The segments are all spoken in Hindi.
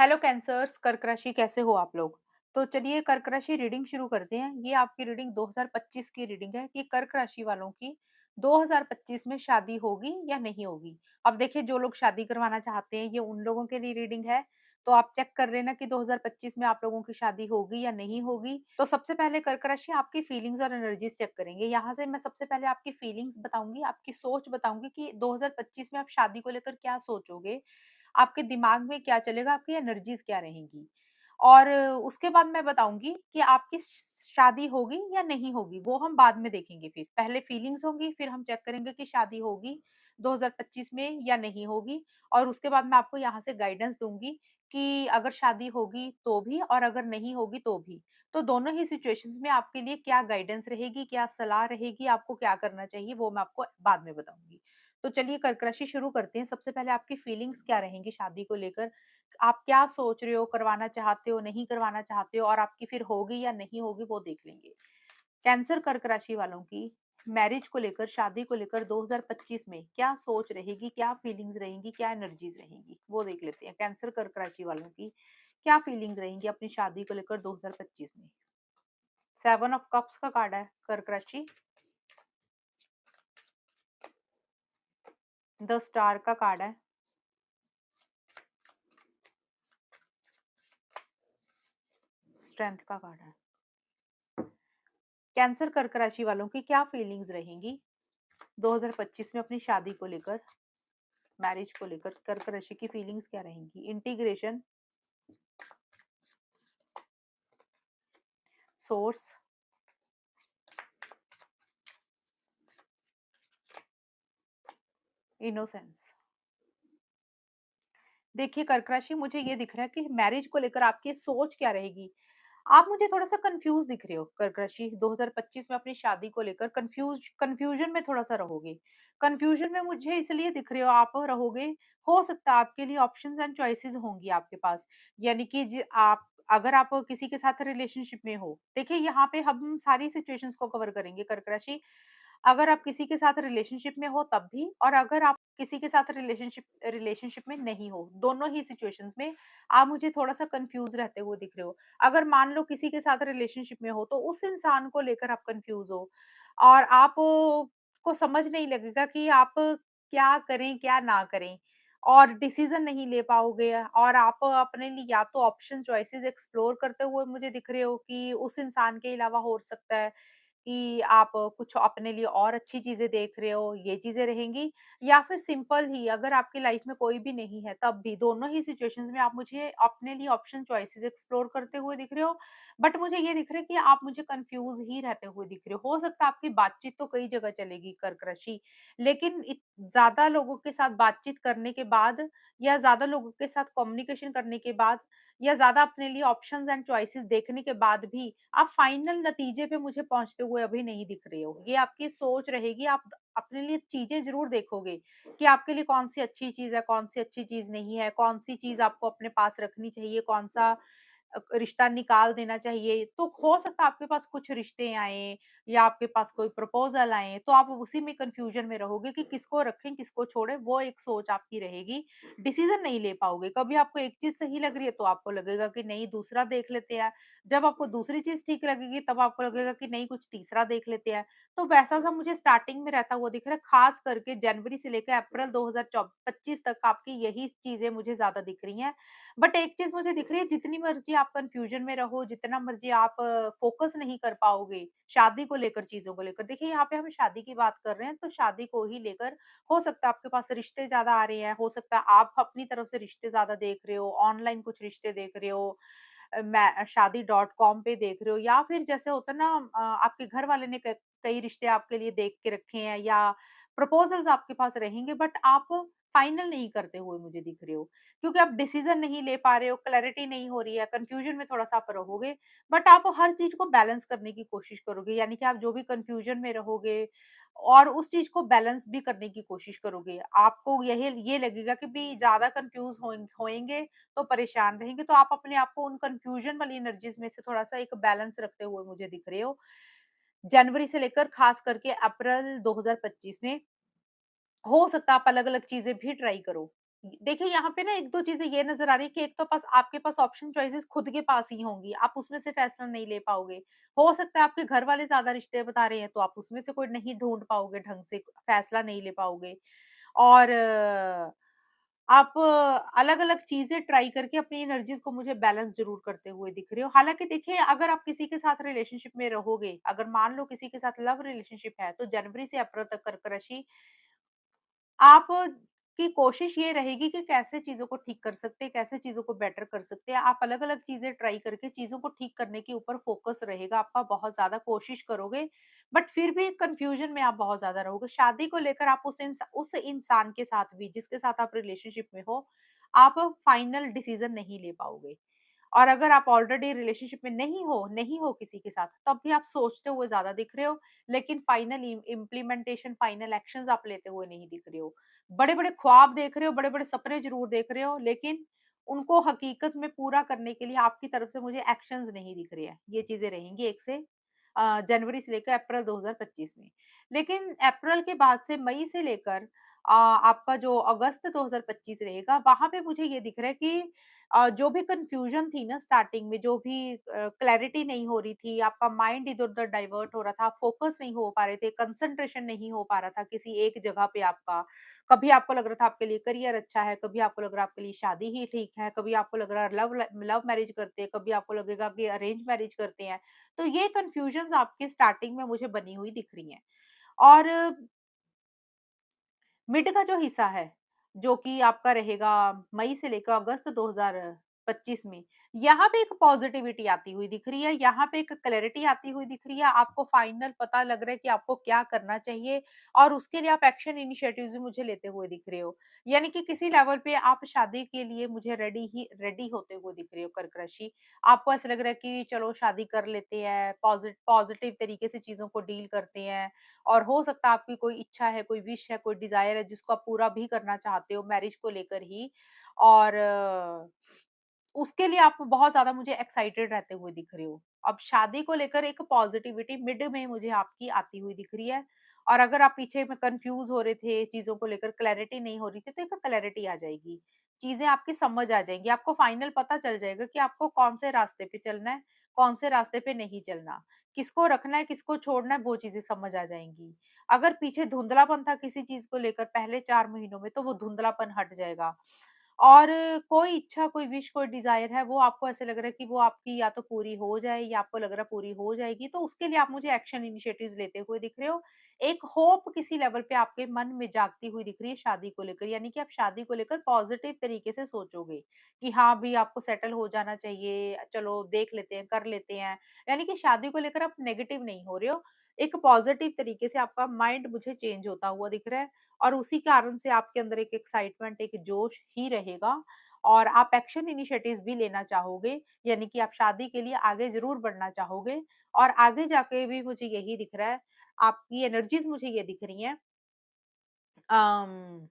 हेलो कैंसर्स, कर्क राशि कैसे हो आप लोग? तो चलिए कर्क राशि रीडिंग शुरू करते हैं। ये आपकी रीडिंग 2025 की रीडिंग है कि कर्क राशि वालों की 2025 में शादी होगी या नहीं होगी। अब देखिए जो लोग शादी करवाना चाहते हैं ये उन लोगों के लिए रीडिंग है। तो आप चेक कर लेना कि 2025 में आप लोगों की शादी होगी या नहीं होगी। तो सबसे पहले कर्क राशि आपकी फीलिंग्स और एनर्जीज चेक करेंगे। यहाँ से मैं सबसे पहले आपकी फीलिंग्स बताऊंगी, आपकी सोच बताऊंगी कि 2025 में आप शादी को लेकर क्या सोचोगे, आपके दिमाग में क्या चलेगा, आपकी एनर्जीज़ क्या रहेंगी। और उसके बाद मैं बताऊँगी कि आपकी शादी होगी या नहीं होगी, वो हम बाद में देखेंगे फिर। पहले फीलिंग्स होंगी, फिर हम चेक करेंगे कि शादी होगी 2025 में या नहीं होगी। और उसके बाद मैं आपको यहाँ से गाइडेंस दूँगी कि अगर शादी होगी तो भी और अगर नहीं होगी तो भी। तो दोनों ही सिचुएशंस में आपके लिए क्या गाइडेंस रहेगी, क्या सलाह रहेगी, आपको क्या करना चाहिए, वो मैं आपको बाद में बताऊँगी। तो चलिए कर्क राशि शुरू करते हैं। सबसे पहले आपकी फीलिंग्स क्या रहेंगी शादी को लेकर? आप क्या सोच रहे हो, करवाना चाहते हो, नहीं करवाना चाहते हो और आपकी फिर होगी या नहीं होगी वो देख लेंगे। कैंसर कर्क राशि वालों की मैरिज को लेकर, शादी को लेकर 2025 में क्या सोच रहेगी, क्या फीलिंग्स रहेंगी, क्या एनर्जीज रहेंगी, वो देख लेते हैं। कैंसर कर्क राशि वालों की क्या फीलिंग्स रहेंगी अपनी शादी को लेकर 2025 में। 7 ऑफ कप्स का कार्ड है कर्क राशि, द स्टार का कार्ड है, स्ट्रेंथ का कार्ड है। कैंसर कर्क राशि वालों की क्या फीलिंग्स रहेंगी 2025 में अपनी शादी को लेकर, मैरिज को लेकर? कर्क राशि की फीलिंग्स क्या रहेंगी? Integration, source, innocence. देखिए कर्क राशि, मुझे ये दिख रहा है कि मैरिज को लेकर आपकी सोच क्या रहेगी। आप मुझे थोड़ा-सा कन्फ्यूज़ दिख रहे हो कर्क राशि, 2025 में अपनी शादी को लेकर कन्फ्यूजन में थोड़ा-सा रहोगे। कन्फ्यूजन में मुझे इसलिए दिख रहे हो आप रहोगे, हो सकता है आपके लिए ऑप्शंस एंड चॉइसेस होंगी आपके पास। यानी कि आप अगर आप किसी के साथ रिलेशनशिप में हो, देखिए यहाँ पे हम सारी सिचुएशंस को कवर करेंगे कर्क राशि। अगर आप किसी के साथ रिलेशनशिप में हो तब भी, और अगर आप किसी के साथ रिलेशनशिप में नहीं हो, दोनों ही सिचुएशंस में आप मुझे थोड़ा-सा कन्फ्यूज़ रहते हुए दिख रहे हो। अगर मान लो किसी के साथ रिलेशनशिप में हो तो उस इंसान को लेकर आप कंफ्यूज हो और आप को समझ नहीं लगेगा कि आप क्या करें क्या ना करें, और डिसीजन नहीं ले पाओगे और आप अपने लिए या तो ऑप्शन चॉइसेस एक्सप्लोर करते हुए मुझे दिख रहे हो कि उस इंसान के अलावा हो सकता है कि आप कुछ अपने लिए और अच्छी चीज़ें देख रहे हो, ये चीज़ें रहेंगी। या फिर सिंपल ही अगर आपकी लाइफ में कोई भी नहीं है, तब भी दोनों ही सिचुएशंस में आप मुझे अपने लिए ऑप्शन चॉइसेस एक्सप्लोर करते हुए दिख रहे हो। बट मुझे ये दिख रहा है कि आप मुझे कन्फ्यूज़ ही रहते हुए दिख रहे हो। सकता है आपकी बातचीत तो कई जगह चलेगी कर्क राशि, लेकिन ज़्यादा लोगों के साथ बातचीत करने के बाद या ज़्यादा लोगों के साथ कम्युनिकेशन करने के बाद या ज़्यादा अपने लिए ऑप्शंस एंड चॉइसेस देखने के बाद भी आप फाइनल नतीजे पे मुझे पहुँचते हुए अभी नहीं दिख रहे हो। ये आपकी सोच रहेगी, आप अपने लिए चीज़ें ज़रूर देखोगे कि आपके लिए कौन-सी अच्छी चीज़ है, कौन-सी अच्छी चीज़ नहीं है, कौन-सी चीज़ आपको अपने पास रखनी चाहिए, कौन-सा रिश्ता निकाल देना चाहिए। तो हो सकता है आपके पास कुछ रिश्ते आएँ या आपके पास कोई प्रपोज़ल आएँ, तो आप उसी में कन्फ्यूज़न में रहोगे कि किसको रखें, किसको छोड़ें, वो एक सोच आपकी रहेगी। डिसीज़न नहीं ले पाओगे। कभी आपको एक चीज़ सही लग रही है, तो आपको लगेगा कि नहीं दूसरा देख लेते हैं। जब आपको दूसरी चीज़ ठीक लगेगी, तब आपको लगेगा कि नहीं कुछ तीसरा देख लेते हैं। तो वैसा-सा मुझे स्टार्टिंग में रहता हुआ दिख रहा है, ख़ास करके जनवरी से लेकर अप्रैल 2025 तक आपकी यही चीज़ें मुझे ज़्यादा दिख रही हैं। बट एक चीज़ मुझे दिख रही है, जितनी मर्ज़ी आप कन्फ्यूज़न में रहो, जितना मर्ज़ी आप फ़ोकस नहीं कर पाओगे, शादी को लेकर, चीज़ों को लेकर। देखिए यहाँ पे हम शादी की बात कर रहे हैं, तो शादी को ही लेकर हो सकता है आपके पास रिश्ते ज़्यादा आ रहे हैं, हो सकता है आप अपनी तरफ से रिश्ते ज़्यादा देख रहे हो, ऑनलाइन कुछ रिश्ते देख रहे हो, मै शादी डॉट कॉम पे देख रहे हो, या फिर जैसे होता है ना आपके घर वाले ने कई रिश्ते आपके लिए देख के रखे हैं या प्रपोज़ल्स आपके पास रहेंगे, बट आप फाइनल नहीं करते हुए मुझे दिख रहे हो। क्योंकि आप डिसीज़न नहीं ले पा रहे हो, क्लैरिटी नहीं हो रही है, कन्फ्यूज़न में थोड़ा-सा आप रहोगे, बट आप हर चीज़ को बैलेंस करने की कोशिश करोगे। यानी कि आप जो भी कन्फ्यूज़न में रहोगे और उस चीज़ को बैलेंस भी करने की कोशिश करोगे। आपको ये लगेगा कि भई ज़्यादा कन्फ्यूज़ होएँगे तो परेशान रहेंगे, तो आप अपने आप को उन कन्फ्यूज़न वाली एनर्जीज़ में से थोड़ा-सा एक बैलेंस रखते हुए मुझे दिख रहे हो। जनवरी से लेकर ख़ास करके अप्रैल 2025 में हो सकता है आप अलग-अलग चीज़ें भी ट्राई करो। देखिए, यहाँ पे ना 1-2 चीज़ें ये नज़र आ रही है कि एक तो पास आपके पास ऑप्शन चॉइसेस खुद के पास ही होंगी, आप उसमें से फैसला नहीं ले पाओगे। हो सकता है आपके घर वाले ज़्यादा रिश्ते बता रहे हैं, तो आप उसमें से कोई नहीं ढूँढ पाओगे ढंग से, फैसला नहीं ले पाओगे। और आप अलग-अलग चीज़ें ट्राई करके अपनी एनर्जीज़ को मुझे बैलेंस ज़रूर करते हुए दिख रहे हो। हालाँकि देखिए, अगर आप किसी के साथ रिलेशनशिप में रहोगे, अगर मान लो किसी के साथ लव रिलेशनशिप है, तो जनवरी से अप्रैल तक कर्क राशि आप की कोशिश ये रहेगी कि कैसे चीज़ों को ठीक कर सकते हैं, कैसे चीज़ों को बेटर कर सकते हैं। आप अलग-अलग चीज़ें ट्राई करके चीज़ों को ठीक करने के ऊपर फ़ोकस रहेगा आपका, बहुत ज़्यादा कोशिश करोगे, बट फिर भी कन्फ्यूज़न में आप बहुत ज़्यादा रहोगे। शादी को लेकर आप उस इंसान के साथ भी जिसके साथ आप रिलेशनशिप में हो, आप फाइनल डिसीज़न नहीं ले पाओगे। और अगर आप ऑलरेडी रिलेशनशिप में नहीं हो किसी के साथ, तब भी आप सोचते हुए ज़्यादा दिख रहे हो, लेकिन फाइनल इम्प्लीमेंटेशन, फाइनल एक्शंस आप लेते हुए नहीं दिख रहे हो। बड़े-बड़े ख्वाब देख रहे हो, बड़े-बड़े सपने ज़रूर देख रहे हो, लेकिन उनको हकीकत में पूरा करने के लिए आपकी तरफ से मुझे एक्शंस नहीं दिख रहे हैं। ये चीज़ें रहेंगी 1 से जनवरी से लेकर अप्रैल 2025 में। लेकिन अप्रैल के बाद से मई से लेकर आपका जो अगस्त 2025 रहेगा, वहाँ पे मुझे ये दिख रहा है कि जो भी कन्फ्यूज़न थी ना स्टार्टिंग में, जो भी क्लैरिटी नहीं हो रही थी, आपका माइंड इधर-उधर डाइवर्ट हो रहा था, फोकस नहीं हो पा रहे थे, कंसंट्रेशन नहीं हो पा रहा था किसी एक जगह पे आपका। कभी आपको लग रहा था आपके लिए करियर अच्छा है, कभी आपको लग रहा है आपके लिए शादी ही ठीक है, कभी आपको लग रहा है लव मैरिज करते हैं, कभी आपको लगेगा कि अरेंज मैरिज करते हैं। तो ये कन्फ्यूज़न्स आपकी स्टार्टिंग में मुझे बनी हुई दिख रही हैं। और मिड का जो हिस्सा है, जो कि आपका रहेगा मई से लेकर अगस्त 2025 में, यहाँ पे एक पॉज़िटिविटी आती हुई दिख रही है, यहाँ पे एक क्लैरिटी आती हुई दिख रही है, आपको फाइनल पता लग रहा है कि आपको क्या करना चाहिए और उसके लिए आप एक्शन इनिशिएटिव्स भी मुझे लेते हुए दिख रहे हो। यानी कि किसी लेवल पे आप शादी के लिए मुझे रेडी होते हुए दिख रहे हो कर्क राशि। आपको ऐसा लग रहा है कि चलो शादी कर लेते हैं, पॉज़िटिव तरीके से चीज़ों को डील करते हैं। और हो सकता है आपकी कोई इच्छा है, कोई विश है, कोई डिज़ायर है जिसको आप पूरा भी करना चाहते हो मैरिज को लेकर ही और उसके लिए आप बहुत ज़्यादा मुझे एक्साइटेड रहते हुए दिख रहे हो। अब शादी को लेकर एक पॉज़िटिविटी मिड में मुझे आपकी आती हुई दिख रही है और अगर आप पीछे में कन्फ्यूज़ हो रहे थे, चीज़ों को लेकर क्लैरिटी नहीं हो रही थी, तो एक क्लैरिटी आ जाएगी। चीज़ें आपकी समझ आ जाएँगी, आपको फाइनल पता चल जाएगा कि आपको कौन से रास्ते पे चलना है, कौन से रास्ते पे नहीं चलना। किसको रखना है, किसको छोड़ना है, वो चीज़ें समझ आ जाएँगी। अगर पीछे धुंधलापन था किसी चीज़ को लेकर पहले 4 महीनों में, तो वो धुंधलापन हट जाएगा। और कोई इच्छा, कोई विश, कोई डिज़ायर है, वो आपको ऐसे लग रहा है कि वो आपकी या तो पूरी हो जाए या आपको लग रहा है पूरी हो जाएगी, तो उसके लिए आप मुझे एक्शन इनिशिएटिव्स लेते हुए दिख रहे हो। एक होप किसी लेवल पे आपके मन में जागती हुई दिख रही है शादी को लेकर, यानी कि आप शादी को लेकर पॉज़िटिव तरीके से सोचोगे, कि हाँ, भई आपको सेटल हो जाना चाहिए, चलो देख लेते हैं, कर लेते हैं। यानी कि शादी को लेकर आप नेगेटिव नहीं हो रहे हो, एक पॉज़िटिव तरीके से आपका माइंड मुझे चेंज होता हुआ दिख रहा है। और उसी कारण से आपके अंदर एक एक्साइटमेंट, एक जोश ही रहेगा और आप एक्शन इनिशिएटिव्स भी लेना चाहोगे, यानी कि आप शादी के लिए आगे ज़रूर बढ़ना चाहोगे और आगे जाके भी मुझे यही दिख रहा है, आपकी एनर्जीज़ मुझे ये दिख रही हैं अम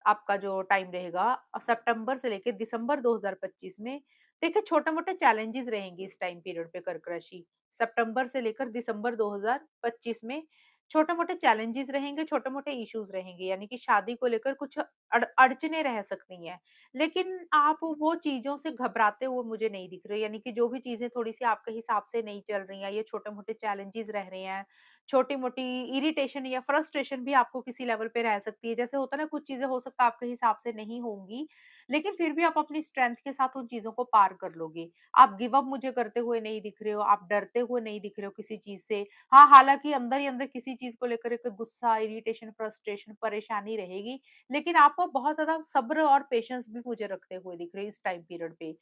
आपका जो टाइम रहेगा सितंबर से लेके दिसंबर 2025 में देखिए छोटे-मोटे चैलेंजेस रहेंगे इस टाइम पीरियड पे कर्क राशि। सितंबर से लेकर दिसंबर 2025 में छोटे-मोटे चैलेंजेस रहेंगे, छोटे-मोटे इश्यूज रहेंगे यानी कि शादी को लेकर कुछ अड़चनें रह सकती हैं। लेकिन आप वो चीज़ों से घबराते हुए मुझे नहीं दिख रहे यानी कि जो भी चीज़ें थोड़ी-सी आपके हिसाब से नहीं चल रही हैं, ये छोटे-मोटे चैलेंजेस रह रहे हैं, छोटी-मोटी इरिटेशन या फ्रस्ट्रेशन भी आपको किसी लेवल पे रह सकती है। जैसे होता है ना कुछ चीज़ें हो सकता है आपके हिसाब से नहीं होंगी, लेकिन फिर भी आप अपनी स्ट्रेंथ के साथ उन चीज़ों को पार कर लोगे। आप गिव अप मुझे करते हुए नहीं दिख रहे हो, आप डरते हुए नहीं दिख रहे हो किसी चीज़ से। हाँ, हालाँकि अंदर ही अंदर किसी चीज़ को लेकर एक गुस्सा, इरिटेशन, फ्रस्ट्रेशन, परेशानी रहेगी, लेकिन आप बहुत ज़्यादा सब्र और पेशेंस भी मुझे रखते हुए दिख रहे हो इस टाइम पीरियड पे।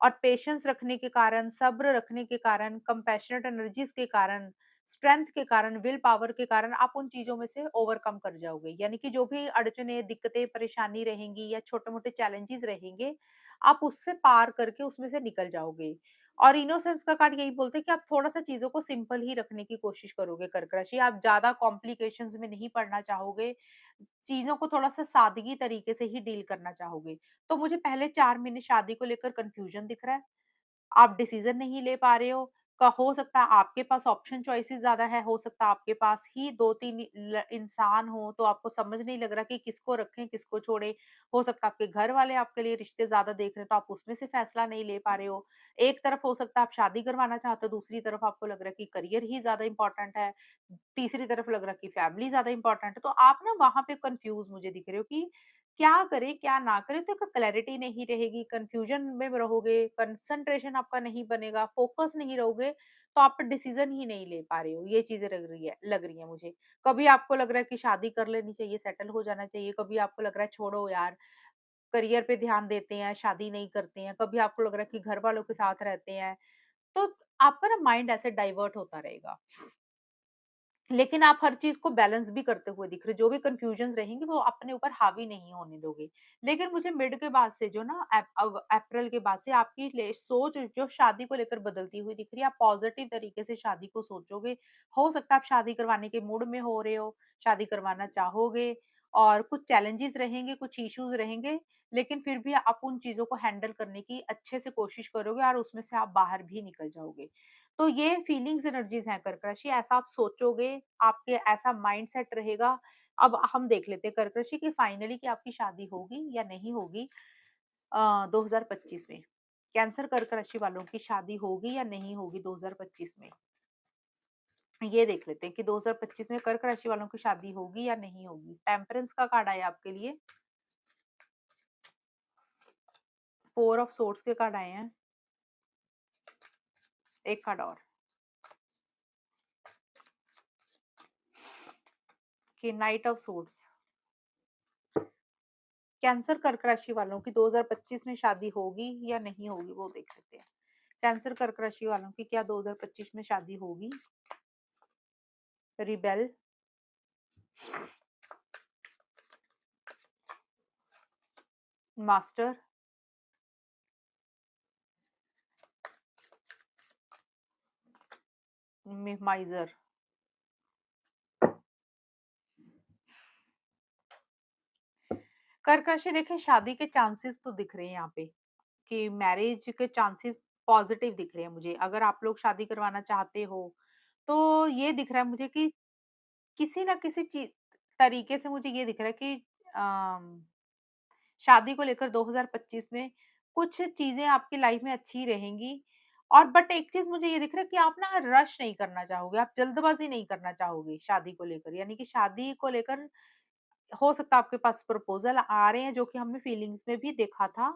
और पेशेंस रखने के कारण, सब्र रखने के कारण, कंपैशनेट एनर्जीज़ के कारण स्ट्रेंथ के कारण, विल पावर के कारण आप उन चीज़ों में से ओवरकम कर जाओगे। यानी कि जो भी अड़चनें, दिक्कतें, परेशानी रहेंगी या छोटे-मोटे चैलेंजेस रहेंगे, आप उससे पार करके उसमें से निकल जाओगे। और इनोसेंस का कार्ड यही बोलते हैं कि आप थोड़ा-सा चीज़ों को सिंपल ही रखने की कोशिश करोगे कर्क राशि। आप ज़्यादा कॉम्प्लिकेशंस में नहीं पड़ना चाहोगे, चीज़ों को थोड़ा-सा सादगी तरीके से ही डील करना चाहोगे। तो मुझे पहले 4 महीने शादी को लेकर कन्फ्यूजन दिख रहा है। आप डिसीज़न नहीं ले पा रहे हो, हो सकता है आपके पास ऑप्शन चॉइसेस ज़्यादा है, हो सकता है आपके पास ही 2-3 इंसान हो, तो आपको समझ नहीं लग रहा कि किसको रखें, किसको छोड़ें। हो सकता है आपके घर वाले आपके लिए रिश्ते ज़्यादा देख रहे हैं, तो आप उसमें से फैसला नहीं ले पा रहे हो। एक तरफ हो सकता है आप शादी करवाना चाहते हो, दूसरी तरफ आपको लग रहा है कि करियर ही ज़्यादा इम्पोर्टेंट है, तीसरी तरफ लग रहा है कि फैमिली ज़्यादा इम्पोर्टेंट है। तो आप ना वहाँ पे कन्फ्यूज़ मुझे दिख रहे हो कि क्या करें, क्या ना करें? तो एक क्लैरिटी नहीं रहेगी, कन्फ्यूजन में रहोगे, कंसंट्रेशन आपका नहीं बनेगा, फोकस नहीं रहोगे, तो आप डिसीजन ही नहीं ले पा रहे हो। ये चीज़ें लग रही है मुझे। कभी आपको लग रहा है कि शादी कर लेनी चाहिए, सेटल हो जाना चाहिए, कभी आपको लग रहा है छोड़ो यार, करियर पे ध्यान देते हैं, शादी नहीं करते हैं, कभी आपको लग रहा है कि घर वालों के साथ रहते हैं। तो आपका ना माइंड ऐसे डाइवर्ट होता रहेगा। लेकिन आप हर चीज़ को बैलेंस भी करते हुए दिख रहे हो, जो भी कन्फ्यूजन्स रहेंगी वो अपने ऊपर हावी नहीं होने दोगे। लेकिन मुझे मिड के बाद से जो ना अप्रैल के बाद से आपकी सोच जो शादी को लेकर बदलती हुई दिख रही है, आप पॉजिटिव तरीके से शादी को सोचोगे। हो सकता है आप शादी करवाने के मूड में हो रहे हो, शादी करवाना चाहोगे और कुछ चैलेंजेस रहेंगे, कुछ इश्यूज रहेंगे, लेकिन फिर भी आप उन चीज़ों को हैंडल करने की अच्छे से कोशिश करोगे और उसमें से आप बाहर भी निकल जाओगे। तो ये फीलिंग्स एनर्जीज़ हैं कर्क राशि, ऐसा आप सोचोगे, आपके ऐसा माइंडसेट रहेगा। अब हम देख लेते हैं कर्क राशि कि फाइनली कि आपकी शादी होगी या नहीं होगी 2025 में। कैंसर कर्क राशि वालों की शादी होगी या नहीं होगी 2025 में? ये देख लेते हैं कि 2025 में कर्क राशि वालों की शादी होगी या नहीं होगी। टेम्परेंस का कार्ड आया आपके लिए, 4 ऑफ सोर्ड्स के कार्ड आए हैं, एक कार्ड और कि नाइट ऑफ सोर्ड्स। कैंसर कर्क राशि वालों की 2025 में शादी होगी या नहीं होगी वो देख लेते हैं। कैंसर कर्क राशि वालों की क्या 2025 में शादी होगी? Rebel, master, माइजर। कर्क राशि देखिए शादी के चांसेस तो दिख रहे हैं यहाँ पे कि मैरिज के चांसेस पॉजिटिव दिख रहे हैं मुझे। अगर आप लोग शादी करवाना चाहते हो तो ये दिख रहा है मुझे कि किसी ना किसी तरीके से मुझे ये दिख रहा है कि अम, शादी को लेकर 2025 में कुछ चीज़ें आपकी लाइफ में अच्छी रहेंगी और बट एक चीज़ मुझे ये दिख रहा है कि आप ना रश नहीं करना चाहोगे, आप जल्दबाज़ी नहीं करना चाहोगे शादी को लेकर। यानी कि शादी को लेकर हो सकता है आपके पास प्रपोज़ल आ रहे हैं जो कि हमने फीलिंग्स में भी देखा था,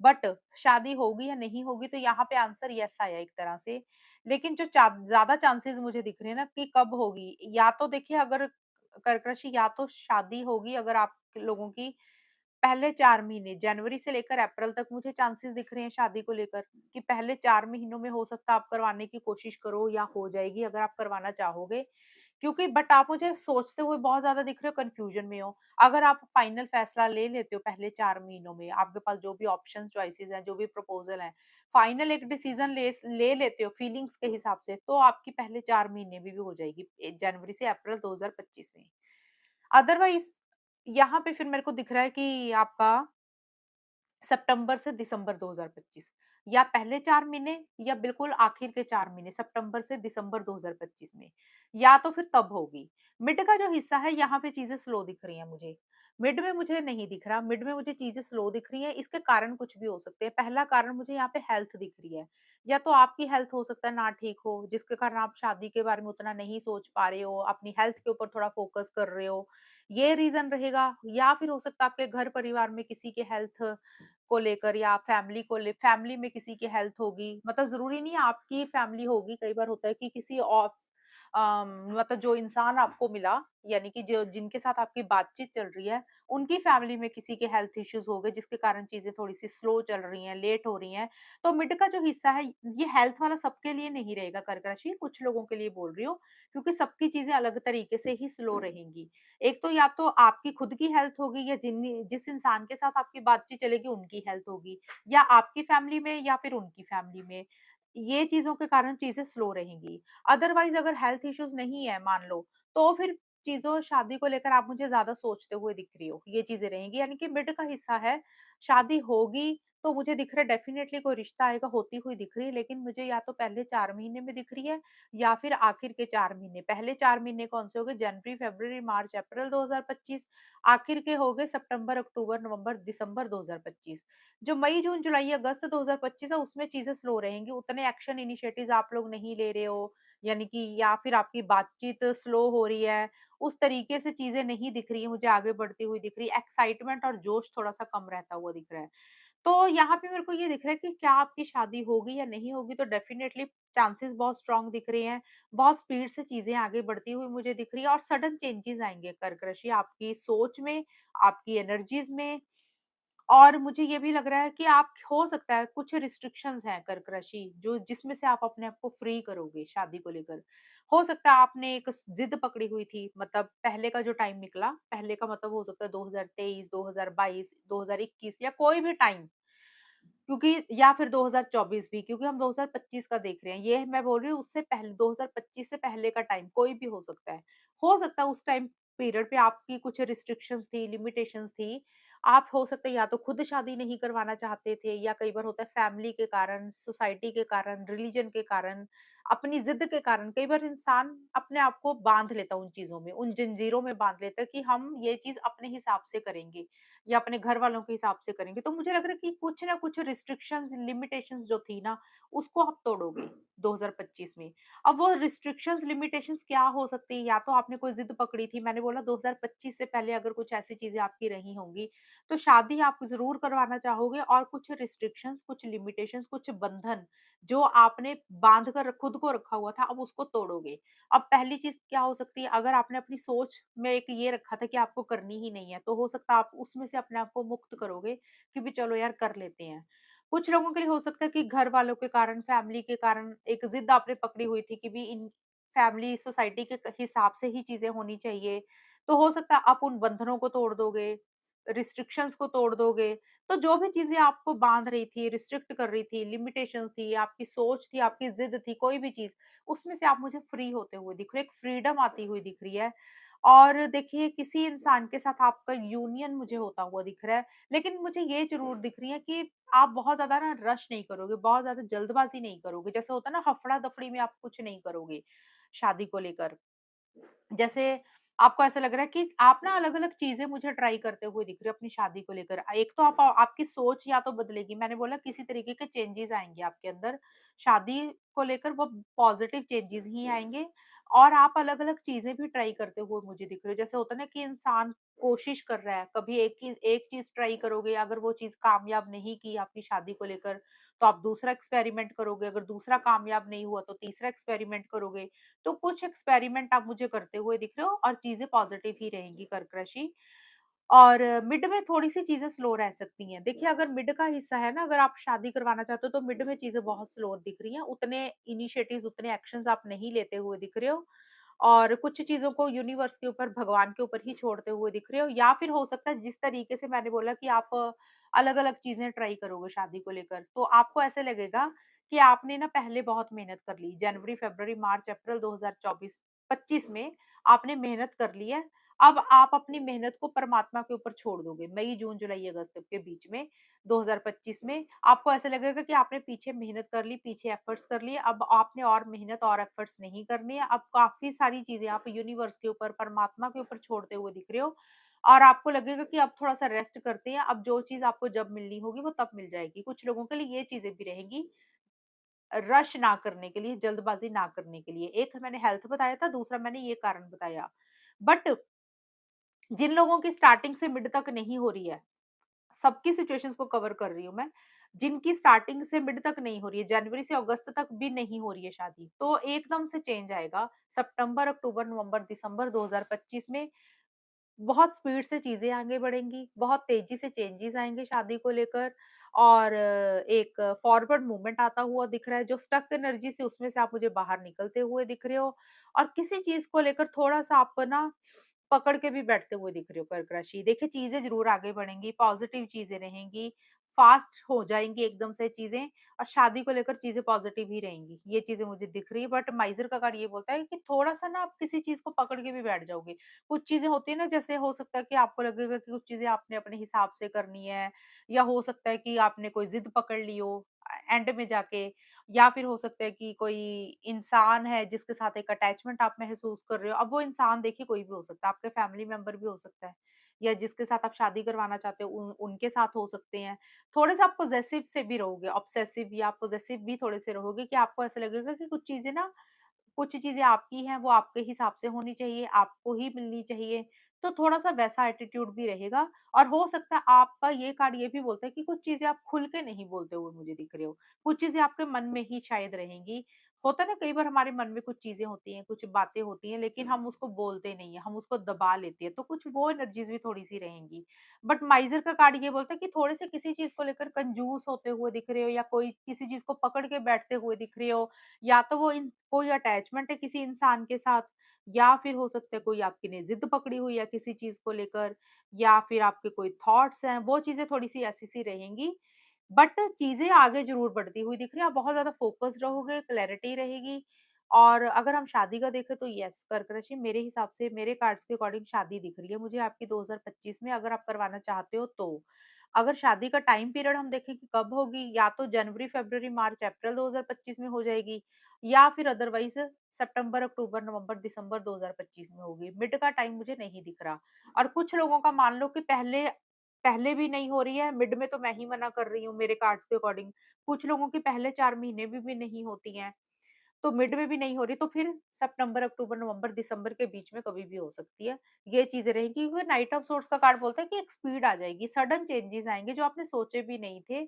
बट शादी होगी या नहीं होगी तो यहाँ पे आंसर येस आया एक तरह से। लेकिन जो ज़्यादा चांसेस मुझे दिख रहे हैं ना कि कब होगी, या तो देखिए अगर कर्क राशि या तो शादी होगी अगर आप लोगों की पहले 4 महीने जनवरी से लेकर अप्रैल तक मुझे चांसेस दिख रहे हैं शादी को लेकर कि पहले 4 महीनों में हो सकता है आप करवाने की कोशिश करो या हो जाएगी अगर आप करवाना चाहोगे। क्योंकि बट आप मुझे सोचते हुए बहुत ज़्यादा दिख रहे हो, कन्फ्यूजन में हो। अगर आप फाइनल फैसला ले लेते हो पहले 4 महीनों में, आपके पास जो भी ऑप्शंस चॉइसेस हैं, जो भी प्रपोज़ल हैं, फाइनल एक डिसीज़न ले लेते हो फीलिंग्स के हिसाब से, तो आपकी पहले 4 महीने में भी हो जाएगी जनवरी से अप्रैल 2025 में। अदरवाइज़ यहाँ पे फिर मेरे को दिख रहा है कि आपका सितंबर से दिसंबर 2025 या पहले 4 महीने या बिल्कुल आखिर के 4 महीने सितंबर से दिसंबर 2025 में, या तो फिर तब होगी। मिड का जो हिस्सा है यहाँ पे चीज़ें स्लो दिख रही हैं मुझे। मिड में मुझे नहीं दिख रहा, मिड में मुझे चीज़ें स्लो दिख रही हैं, इसके कारण कुछ भी हो सकते हैं। पहला कारण मुझे यहाँ पे हेल्थ दिख रही है, या तो आपकी हेल्थ हो सकता है ना ठीक हो, जिसके कारण आप शादी के बारे में उतना नहीं सोच पा रहे हो, अपनी हेल्थ के ऊपर थोड़ा फोकस कर रहे हो, ये रीज़न रहेगा। या फिर हो सकता है आपके घर परिवार में किसी की हेल्थ को लेकर या फैमिली में किसी की हेल्थ होगी, मतलब ज़रूरी नहीं है आपकी फैमिली होगी, कई बार होता है कि किसी मतलब जो इंसान आपको मिला, यानी कि जो जिनके साथ आपकी बातचीत चल रही है, उनकी फैमिली में किसी के हेल्थ इश्यूज़ हो गए जिसके कारण चीज़ें थोड़ी-सी स्लो चल रही हैं, लेट हो रही हैं। तो मिड का जो हिस्सा है, ये हेल्थ वाला सबके लिए नहीं रहेगा कर्क राशि, कुछ लोगों के लिए बोल रही हूँ, क्योंकि सबकी चीज़ें अलग तरीके से ही स्लो रहेंगी। एक तो या तो आपकी खुद की हेल्थ होगी या जिस इंसान के साथ आपकी बातचीत चलेगी उनकी हेल्थ होगी, या आपकी फैमिली में या फिर उनकी फैमिली में। ये चीज़ों के कारण चीज़ें स्लो रहेंगी। अदरवाइज़ अगर हेल्थ इश्यूज़ नहीं है मान लो, तो फिर चीज़ों शादी को लेकर आप मुझे ज़्यादा सोचते हुए दिख रही हो, ये चीज़ें रहेंगी। यानी कि मिड का हिस्सा है, शादी होगी तो मुझे दिख रहा है डेफ़िनेटली कोई रिश्ता आएगा होती हुई दिख रही है, लेकिन मुझे या तो पहले 4 महीने में दिख रही है या फिर आखिर के 4 महीने। पहले 4 महीने कौन-से हो गए जनवरी, फ़रवरी, मार्च, अप्रैल 2025, आखिर के हो गए सितंबर, अक्टूबर, नवंबर, दिसंबर 2025। जो मई, जून, जुलाई, अगस्त 2025 है उसमें चीज़ें स्लो रहेंगी, उतने एक्शन इनिशिएटिव्स आप लोग नहीं ले रहे हो, यानी कि या फिर आपकी बातचीत स्लो हो रही है, उस तरीके से चीज़ें नहीं दिख रही हैं, मुझे आगे बढ़ती हुई दिख रही है, एक्साइटमेंट और जोश थोड़ा-सा कम रहता हुआ दिख रहा है। तो यहाँ पे मेरे को ये दिख रहा है कि क्या आपकी शादी होगी या नहीं होगी, तो डेफ़िनेटली चांसेस बहुत स्ट्रॉन्ग दिख रहे हैं। बहुत स्पीड से चीज़ें आगे बढ़ती हुई मुझे दिख रही है और सडन चेंजेज़ आएँगे कर्क राशि आपकी सोच में, आपकी एनर्जीज़ में। और मुझे ये भी लग रहा है कि आप हो सकता है कुछ रिस्ट्रिक्शंस हैं कर्क राशि जो जिसमें से आप अपने आप को फ्री करोगे शादी को लेकर। हो सकता है आपने एक ज़िद पकड़ी हुई थी, मतलब पहले का जो टाइम निकला, पहले का मतलब हो सकता है 2023, 2022, 2021 या कोई भी टाइम, क्योंकि या फिर 2024 भी, क्योंकि हम 2025 का देख रहे हैं। ये मैं बोल रही हूँ उससे पहले 2025 से पहले का टाइम कोई भी हो सकता है। हो सकता है उस टाइम पीरियड पे आपकी कुछ रिस्ट्रिक्शंस थी, लिमिटेशंस थी। आप हो सकता है या तो खुद शादी नहीं करवाना चाहते थे या कई बार होता है फैमिली के कारण, सोसाइटी के कारण, रिलीजन के कारण, अपनी ज़िद के कारण कई बार इंसान अपने आप को बाँध लेता है उन चीज़ों में, उन जंजीरों में बाँध लेता है कि हम ये चीज़ अपने हिसाब से करेंगे। या अपने घर वालों के हिसाब से करेंगे। तो मुझे लग रहा है कि कुछ ना कुछ रिस्ट्रिक्शंस, लिमिटेशंस जो थी ना, उसको आप तोड़ोगे 2025 में। अब वो रिस्ट्रिक्शंस, लिमिटेशंस क्या हो सकती है? या तो आपने कोई ज़िद पकड़ी थी, मैंने बोला 2025 से पहले अगर कुछ ऐसी चीज़ें आपकी रही होंगी, तो शादी आप ज़रूर करवाना चाहोगे और कुछ रिस्ट्रिक्शंस, कुछ लिमिटेशंस, कुछ बंधन जो आपने बाँध कर खुद को रखा हुआ था, अब उसको तोड़ोगे। अब पहली चीज़ क्या हो सकती है, अगर आपने अपनी सोच में एक ये रखा था कि आपको करनी ही नहीं है, तो हो सकता है आप उसमें से अपने आप को मुक्त करोगे कि भी चलो यार कर लेते हैं। कुछ लोगों के लिए हो सकता है कि घर वालों के कारण, फैमिली के कारण एक ज़िद आपने पकड़ी हुई थी कि भी इन फैमिली, सोसाइटी के हिसाब से ही चीज़ें होनी चाहिए। तो हो सकता है आप उन बंधनों को तोड़ दोगे, रिस्ट्रिक्शंस को तोड़ दोगे। तो जो भी चीज़ें आपको बाँध रही थी, रिस्ट्रिक्ट कर रही थी, लिमिटेशंस थी, आपकी सोच थी, आपकी ज़िद थी, कोई भी चीज़, उसमें से आप मुझे फ्री होते हुए दिख रहे हो, एक फ्रीडम आती हुई दिख रही है। और देखिए किसी इंसान के साथ आपका यूनियन मुझे होता हुआ दिख रहा है, लेकिन मुझे ये ज़रूर दिख रही है कि आप बहुत ज़्यादा ना रश नहीं करोगे, बहुत ज़्यादा जल्दबाज़ी नहीं करोगे। जैसे होता है ना हफ़ड़ा-दफ़ड़ी में आप कुछ नहीं करोगे, शादी को लेकर। जैसे आपको ऐसा लग रहा है कि आप ना अलग-अलग चीज़ें मुझे ट्राई करते हुए दिख रहे हो अपनी शादी को लेकर। एक तो आप आपकी सोच या तो बदलेगी, मैंने बोला किसी तरीके के चेंजेज़ आएँगे आपके अंदर। शादी को लेकर वो पॉज़िटिव चेंजेज़ ही आएँगे और आप अलग-अलग चीज़ें भी ट्राई करते हुए मुझे दिख रहे हो। जैसे होता है ना कि इंसान कोशिश कर रहा है, कभी एक चीज़ ट्राई करोगे, अगर वो चीज़ कामयाब नहीं की आपकी शादी को लेकर, तो आप दूसरा एक्सपेरिमेंट करोगे, अगर दूसरा कामयाब नहीं हुआ तो तीसरा एक्सपेरिमेंट करोगे। तो कुछ एक्सपेरिमेंट आप मुझे करते हुए दिख रहे हो और चीज़ें पॉज़िटिव ही रहेंगी कर्क राशि। और मिड में थोड़ी-सी चीज़ें स्लो रह सकती हैं। देखिए अगर मिड का हिस्सा है ना, अगर आप शादी करवाना चाहते हो तो मिड में चीज़ें बहुत स्लो दिख रही हैं। उतने इनिशिएटिव्स, उतने एक्शन्स आप नहीं लेते हुए दिख रहे हो और कुछ चीज़ों को यूनिवर्स के ऊपर, भगवान के ऊपर ही छोड़ते हुए दिख रहे हो या फिर हो सकता है जिस तरीके से मैंने बोला कि आप अलग-अलग चीज़ें ट्राई करोगे शादी को लेकर। तो आपको ऐसे लगेगा कि आपने ना पहले बहुत मेहनत कर ली। जनवरी, फ़रवरी, मार्च, अप्रैल 2024 25 में आपने मेहनत कर ली है। अब आप अपनी मेहनत को परमात्मा के ऊपर छोड़ दोगे। मई, जून, जुलाई, अगस्त के बीच में 2025 में आपको ऐसा लगेगा कि आपने पीछे मेहनत कर ली, पीछे एफर्ट्स कर लिए, अब आपने और मेहनत और एफर्ट्स नहीं करनी है। अब काफ़ी सारी चीज़ें आप यूनिवर्स के ऊपर, परमात्मा के ऊपर छोड़ते हुए दिख रहे हो और आपको लगेगा कि अब थोड़ा-सा रेस्ट करते हैं, अब जो चीज़ आपको जब मिलनी होगी वो तब मिल जाएगी। कुछ लोगों के लिए ये चीज़ें भी रहेंगी, रश ना करने के लिए, जल्दबाज़ी ना करने के लिए। एक मैंने हेल्थ बताया था, दूसरा मैंने ये कारण बताया। बट जिन लोगों की स्टार्टिंग से मिड तक नहीं हो रही है, सबकी सिचुएशंस को कवर कर रही हूँ मैं। जिनकी स्टार्टिंग से मिड तक नहीं हो रही है, जनवरी से अगस्त तक भी नहीं हो रही है शादी, तो एकदम से चेंज आएगा। सितंबर, अक्टूबर, नवंबर, दिसंबर 2025 में बहुत स्पीड से चीज़ें आगे बढ़ेंगी, बहुत तेज़ी से चेंजेज़ आएँगे शादी को लेकर और एक फॉरवर्ड मूवमेंट आता हुआ दिख रहा है, जो स्टक एनर्जी थी उसमें से आप मुझे बाहर निकलते हुए दिख रहे हो और किसी चीज़ को लेकर थोड़ा-सा आप ना पकड़ के भी बैठते हुए दिख रहे हो कर्क राशि। देखिए चीज़ें ज़रूर आगे बढ़ेंगी, पॉज़िटिव चीज़ें रहेंगी, फास्ट हो जाएँगी एकदम से चीज़ें और शादी को लेकर चीज़ें पॉज़िटिव ही रहेंगी। ये चीज़ें मुझे दिख रही है, बट माइज़र का कार्ड ये बोलता है कि थोड़ा-सा ना आप किसी चीज़ को पकड़ के भी बैठ जाओगे। कुछ चीज़ें होती है ना, जैसे हो सकता है कि आपको लगेगा कि कुछ चीज़ें आपने अपने हिसाब से करनी है, या हो सकता है कि आपने कोई ज़िद पकड़ ली हो एंड में जाके, या फिर हो सकता है कि कोई इंसान है जिसके साथ एक अटैचमेंट आप महसूस कर रहे हो। अब वो इंसान देखिए कोई भी हो सकता है, आपके फैमिली मेंबर भी हो सकता है, या जिसके साथ आप शादी करवाना चाहते हो उनके साथ हो सकते हैं। थोड़े-से आप पॉसेसिव से भी रहोगे, ऑब्सेसिव या पॉसेसिव भी थोड़े से रहोगे कि आपको ऐसा लगेगा कि कुछ चीज़ें आपकी हैं, वो आपके हिसाब से होनी चाहिए, आपको ही मिलनी चाहिए, तो थोड़ा-सा वैसा एटीट्यूड भी रहेगा। और हो सकता है आपका ये कार्ड ये भी बोलता है कि कुछ चीज़ें आप खुल के नहीं बोलते हुए मुझे दिख रहे हो, कुछ चीज़ें आपके मन में ही शायद रहेंगी। होता है ना, कई बार हमारे मन में कुछ चीज़ें होती हैं, कुछ बातें होती हैं, लेकिन हम उसको बोलते नहीं हैं, हम उसको दबा लेते हैं, तो कुछ वो एनर्जीज़ भी थोड़ी-सी रहेंगी। बट माइज़र का कार्ड ये बोलता है कि थोड़े से किसी चीज़ को लेकर कंजूस होते हुए दिख रहे हो, या कोई किसी चीज़ को पकड़ के बैठते हुए दिख रहे हो, या तो वो इन कोई अटैचमेंट है किसी इंसान के साथ, या फिर हो सकता है कोई आपकी ने ज़िद पकड़ी हुई है किसी चीज़ को लेकर, या फिर आपके कोई थॉट्स हैं, वो चीज़ें थोड़ी-सी ऐसी-सी रहेंगी। बट चीज़ें आगे ज़रूर बढ़ती हुई दिख रही है, आप बहुत ज़्यादा फ़ोकस्ड रहोगे, क्लैरिटी रहेगी। और अगर हम शादी का देखें तो येस, कर्क राशि मेरे हिसाब से, मेरे कार्ड्स के अकॉर्डिंग शादी दिख रही है मुझे आपकी 2025 में, अगर आप करवाना चाहते हो तो। अगर शादी का टाइम पीरियड हम देखें कि कब होगी, या तो जनवरी, फ़रवरी, मार्च, अप्रैल 2025 में हो जाएगी, या फिर अदरवाइज़ सितंबर, अक्टूबर, नवंबर, दिसंबर 2025 में होगी। मिड का टाइम मुझे नहीं दिख रहा। और कुछ लोगों का मान लो कि पहले पहले भी नहीं हो रही है, मिड में तो मैं ही मना कर रही हूँ मेरे कार्ड्स के अकॉर्डिंग। कुछ लोगों की पहले 4 महीने में भी नहीं होती हैं, तो मिड में भी नहीं हो रही, तो फिर सितंबर, अक्टूबर, नवंबर, दिसंबर के बीच में कभी भी हो सकती है। ये चीज़ें रहेंगी, क्योंकि नाइट ऑफ सोर्ड्स का कार्ड बोलता है कि एक स्पीड आ जाएगी, सडन चेंजेस आएँगे जो आपने सोचे भी नहीं थे,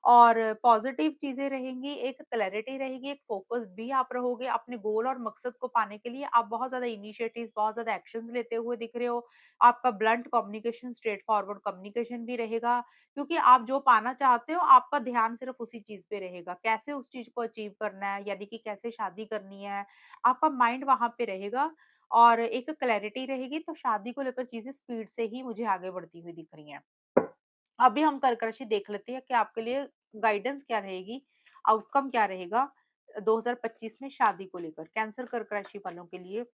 और पॉज़िटिव चीज़ें रहेंगी, एक क्लैरिटी रहेगी, एक फ़ोकस्ड भी आप रहोगे अपने गोल और मकसद को पाने के लिए। आप बहुत ज़्यादा इनिशिएटिव्स, बहुत ज़्यादा एक्शंस लेते हुए दिख रहे हो। आपका blunt communication, straight forward communication भी रहेगा, क्योंकि आप जो पाना चाहते हो, आपका ध्यान सिर्फ़ उसी चीज़ पे रहेगा। कैसे उस चीज़ को अचीव करना है, यानी कि कैसे शादी करनी है, आपका माइंड वहाँ पे रहेगा और एक क्लैरिटी रहेगी, तो शादी को लेकर चीज़ें स्पीड से ही मुझे आगे बढ़ती हुई दिख रही हैं। अभी हम कर्क राशि देख लेते हैं कि आपके लिए गाइडेंस क्या रहेगी, आउटकम क्या रहेगा 2025 में शादी को लेकर। कैंसर कर्क राशि वालों के लिए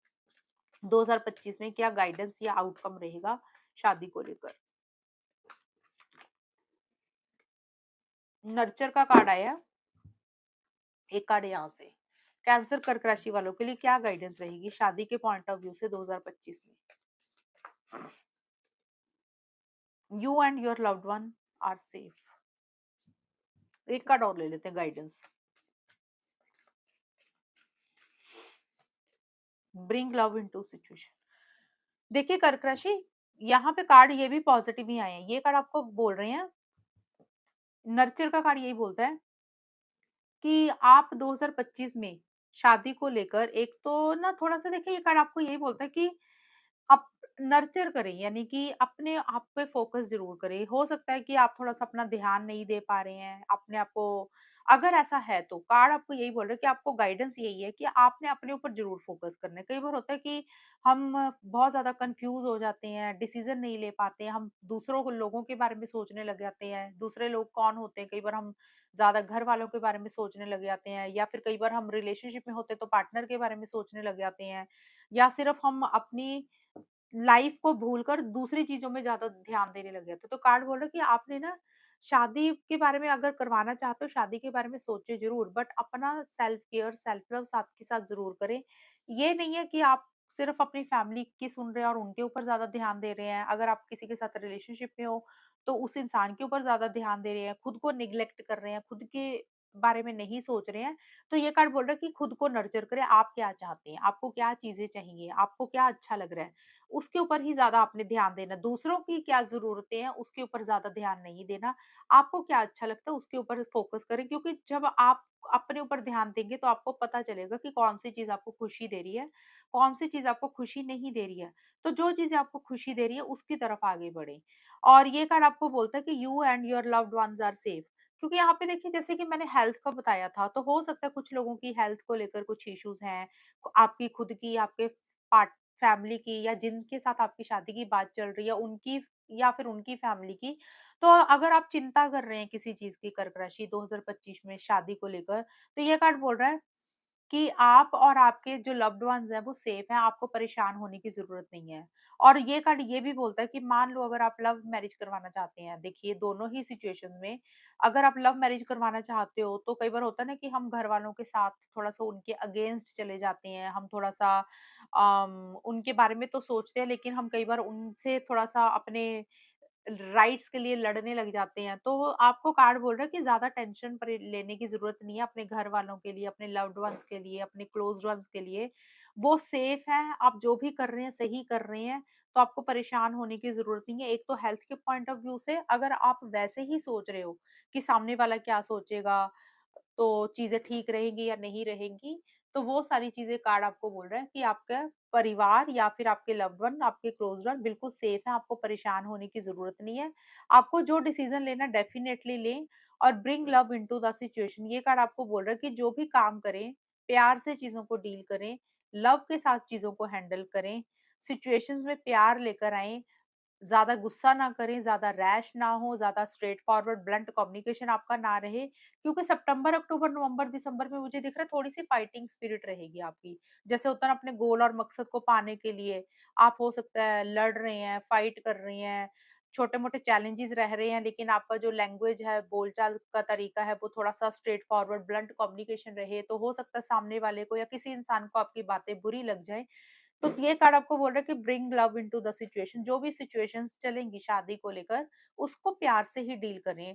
2025 में क्या गाइडेंस या आउटकम रहेगा शादी को लेकर। नर्चर का कार्ड आया, एक कार्ड यहाँ से। कैंसर कर्क राशि वालों के लिए क्या गाइडेंस रहेगी शादी के पॉइंट ऑफ व्यू से 2025 में। You and your loved one are safe. एक कार्ड और ले लेते हैं guidance. Bring love into situation. देखिए कर्क राशि, यहाँ पे कार्ड ये भी पॉजिटिव ही आए हैं। ये कार्ड आपको बोल रहे हैं, नर्चर का कार्ड यही बोलता है कि आप 2025 में शादी को लेकर एक तो ना थोड़ा-सा, देखिए ये कार्ड आपको यही बोलता है कि आप नर्चर करें, यानी कि अपने आप पे फ़ोकस ज़रूर करें। हो सकता है कि आप थोड़ा-सा अपना ध्यान नहीं दे पा रहे हैं, अपने आप को, अगर ऐसा है तो कार्ड आपको यही बोल रहा है कि आपको गाइडेंस यही है कि आपने अपने ऊपर ज़रूर फ़ोकस करना है। कई बार होता है कि हम बहुत ज़्यादा कन्फ्यूज़ हो जाते हैं, डिसीज़न नहीं ले पाते हैं, हम दूसरों को, लोगों के बारे में सोचने लग जाते हैं। दूसरे लोग कौन होते हैं, कई बार हम ज़्यादा घर वालों के बारे में सोचने लग जाते हैं, या फिर कई बार हम रिलेशनशिप में होते हैं तो पार्टनर के बारे में सोचने लग जाते हैं, या सिर्फ़ हम अपनी लाइफ को भूलकर दूसरी चीज़ों में ज़्यादा ध्यान देने लग गए थे। तो कार्ड बोल रहा है कि आपने ना शादी के बारे में अगर करवाना चाहते हो, शादी के बारे में सोचिए ज़रूर, बट अपना सेल्फ केयर, सेल्फ लव साथ के साथ ज़रूर करें। ये नहीं है कि आप सिर्फ़ अपनी फैमिली की सुन रहे हैं और उनके ऊपर ज़्यादा ध्यान दे रहे हैं। अगर आप किसी के साथ रिलेशनशिप में हो, तो उस इंसान के ऊपर ज़्यादा ध्यान दे रहे हैं, खुद को नेग्लेक्ट कर रहे हैं, खुद के बारे में नहीं सोच रहे हैं। तो ये कार्ड बोल रहा है कि खुद को नर्चर करें, आप क्या चाहते हैं? आपको क्या चीज़ें चाहिए? आपको क्या अच्छा लग रहा है? उसके ऊपर ही ज़्यादा आपने ध्यान देना, दूसरों की क्या ज़रूरतें हैं, उसके ऊपर ज़्यादा ध्यान नहीं देना। आपको क्या अच्छा लगता है, उसके ऊपर फ़ोकस करें, क्योंकि जब आप अपने ऊपर ध्यान देंगे, तो आपको पता चलेगा कि कौन-सी चीज़ आपको खुशी दे रही है, कौन-सी चीज़ आपको खुशी नहीं दे रही है। तो जो चीज़ें आपको खुशी दे रही है, उसकी तरफ आगे बढ़ें। और ये कार्ड आपको बोलता है कि you and your loved ones are safe. क्योंकि यहाँ पे देखिए, जैसे कि मैंने हेल्थ का बताया था, तो हो सकता है कुछ लोगों की हेल्थ को लेकर कुछ इश्यूज़ हैं, आपकी खुद की, आपके पार्ट फैमिली की, या जिनके साथ आपकी शादी की बात चल रही है, उनकी या फिर उनकी फैमिली की। तो अगर आप चिंता कर रहे हैं किसी चीज़ की कर्क राशि 2025 में शादी को लेकर, तो ये कार्ड बोल रहा है कि आप और आपके जो लव्ड वन्स हैं वो सेफ हैं, आपको परेशान होने की ज़रूरत नहीं है। और ये कार्ड ये भी बोलता है कि मान लो अगर आप लव मैरिज करवाना चाहते हैं, देखिए दोनों ही सिचुएशंस में अगर आप लव मैरिज करवाना चाहते हो तो कई बार होता है ना कि हम घरवालों के साथ थोड़ा-सा उनके अगेंस्ट चले जाते हैं, हम थोड़ा-सा उनके बारे में तो सोचते हैं लेकिन हम कई बार उनसे थोड़ा-सा अपने राइट्स के लिए लड़ने लग जाते हैं। तो आपको कार्ड बोल रहा है कि ज़्यादा टेंशन परे लेने की ज़रूरत नहीं है अपने घर वालों के लिए, अपने लव्ड वन्स के लिए, अपने क्लोज़्ड वन्स के लिए। वो सेफ हैं, आप जो भी कर रहे हैं, सही कर रहे हैं, तो आपको परेशान होने की ज़रूरत नहीं है। एक तो हेल्थ के पॉइंट ऑफ व्यू से अगर आप वैसे ही सोच रहे हो कि सामने वाला क्या सोचेगा, तो चीज़ें ठीक रहेंगी या नहीं रहेंगी, तो वो सारी चीज़ें कार्ड आपको बोल रहा है कि आपका परिवार या फिर आपके लव्ड वन, आपके क्लोज़्ड वन बिल्कुल सेफ हैं, आपको परेशान होने की ज़रूरत नहीं है। आपको जो डिसीज़न लेना डेफ़िनेटली लें और bring love into the situation. ये कार्ड आपको बोल रहा है कि जो भी काम करें, प्यार से चीज़ों को डील करें, लव के साथ चीज़ों को हैंडल करें, सिचुएशंस में प्यार लेकर आएँ, ज़्यादा गुस्सा ना करें, ज़्यादा रैश ना हो, ज़्यादा स्ट्रेट फॉरवर्ड ब्लंट कम्युनिकेशन आपका ना रहे, क्योंकि सितंबर, अक्टूबर, नवंबर, दिसंबर में मुझे दिख रहा है थोड़ी-सी फाइटिंग स्पिरिट रहेगी आपकी। जैसे होता है ना अपने गोल और मकसद को पाने के लिए आप हो सकता है लड़ रहे हैं, फाइट कर रही हैं, छोटे-मोटे चैलेंजेस रह रहे हैं, लेकिन आपका जो लैंग्वेज है, बोलचाल का तरीका है, वो थोड़ा-सा स्ट्रेट फॉरवर्ड ब्लंट कम्युनिकेशन रहे, तो हो सकता है सामने वाले को या किसी इंसान को आपकी बातें बुरी लग जाएँ। तो ये कार्ड आपको बोल रहा है कि bring love into the situation. जो भी सिचुएशंस चलेंगी शादी को लेकर, उसको प्यार से ही डील करें,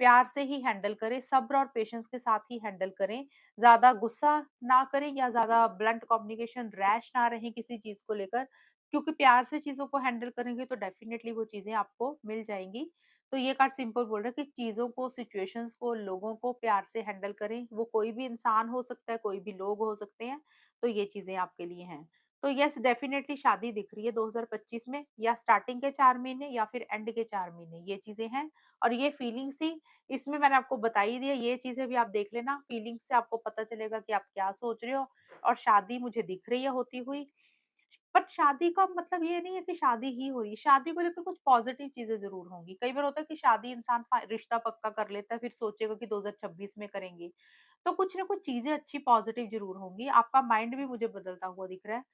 प्यार से ही हैंडल करें, सब्र और पेशेंस के साथ ही हैंडल करें। ज़्यादा गुस्सा ना करें या ज़्यादा ब्लंट कम्युनिकेशन, रैश ना रहें किसी चीज़ को लेकर, क्योंकि प्यार से चीज़ों को हैंडल करेंगे तो डेफिनिटली वो चीज़ें आपको मिल जाएँगी। तो ये कार्ड सिंपल बोल रहा है कि चीज़ों को, सिचुएशंस को, लोगों को प्यार से हैंडल करें। वो कोई भी इंसान हो सकता है, कोई भी लोग हो सकते हैं, तो ये चीज़ें आपके लिए हैं। तो येस डेफिनिटली शादी दिख रही है 2025 में, या स्टार्टिंग के 4 महीने या फिर एंड के 4 महीने, ये चीज़ें हैं। और ये फीलिंग्स थी, इसमें मैंने आपको बता ही दिया, ये चीज़ें भी आप देख लेना, फीलिंग्स से आपको पता चलेगा कि आप क्या सोच रहे हो। और शादी मुझे दिख रही है होती हुई, बट शादी का मतलब ये नहीं है कि शादी ही हो रही है, शादी को लेकर कुछ पॉजिटिव चीज़ें ज़रूर होंगी। कई बार होता है कि शादी इंसान रिश्ता पक्का कर लेता है, फिर सोचेगा कि 2026 में करेंगे। तो कुछ ना कुछ चीज़ें अच्छी पॉजिटिव ज़रूर होंगी, आपका माइंड भी मुझे बदलता हुआ दिख रहा है।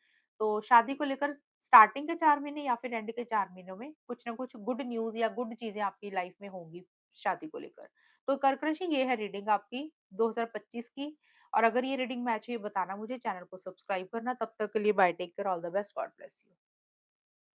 तो शादी को लेकर स्टार्टिंग के 4 महीने या फिर एंड के 4 महीनों में कुछ ना कुछ गुड न्यूज़ या गुड चीज़ें आपकी लाइफ में होंगी शादी को लेकर। तो कर्क राशि ये है रीडिंग आपकी 2025 की। और अगर ये रीडिंग मैच हुई बताना मुझे, चैनल को सब्सक्राइब करना। तब तक के लिए bye, take care, all the best, God bless you.